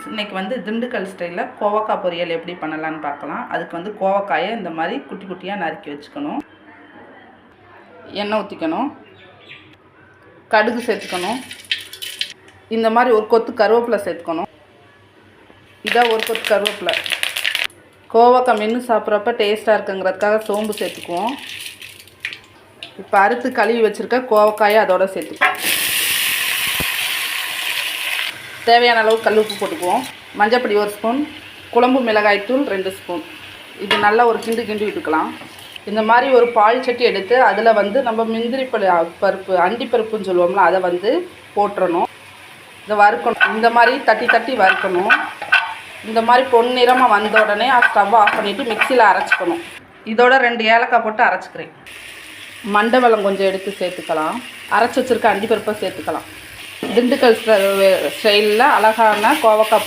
இன்றைக்கி வந்து திண்டுக்கல் ஸ்டைலில் கோவக்காய் பொரியல் எப்படி பண்ணலான்னு பார்க்கலாம். அதுக்கு வந்து கோவக்காயை இந்த மாதிரி குட்டி குட்டியாக நறுக்கி வச்சுக்கணும். எண்ணெய் ஊற்றிக்கணும், கடுகு சேர்த்துக்கணும், இந்த மாதிரி ஒரு கொத்து கருவேப்பிலை சேர்த்துக்கணும். இதான் ஒரு கொத்து கருவேப்பிலை. கோவக்காய் மென்று சாப்பிட்றப்ப டேஸ்ட்டாக இருக்குங்கிறதுக்காக சோம்பு சேர்த்துக்குவோம். இப்போ அறுத்து கழுவி வச்சுருக்க கோவக்காயை அதோட சேர்த்துக்குவோம். தேவையான அளவு கல் உப்பு போட்டுக்குவோம். மஞ்சப்பொடி 1 ஸ்பூன், குழம்பு மிளகாய்த்தூள் 2 ஸ்பூன். இது நல்லா ஒரு கிண்டி விட்டுக்கலாம். இந்த மாதிரி ஒரு பால் சட்டி எடுத்து அதில் வந்து நம்ம முந்திரி பருப்பு அண்டிப்பருப்புன்னு சொல்லுவோம்ல, அதை வந்து போட்டுறணும். இதை வறுக்கணும். இந்த மாதிரி தட்டி வறுக்கணும். இந்த மாதிரி பொன்னிறமாக வந்த உடனே ஸ்டவ் ஆஃப் பண்ணிவிட்டு மிக்சியில் அரைச்சிக்கணும். இதோட 2 ஏலக்காய் போட்டு அரைச்சிக்கிறேன். மண்டை வெல்லம் கொஞ்சம் எடுத்து சேர்த்துக்கலாம். அரைச்சி வச்சுருக்க அண்டிப்பருப்பை சேர்த்துக்கலாம். திண்டுக்கல் ஸ்டைலில் அழகான கோவக்காய்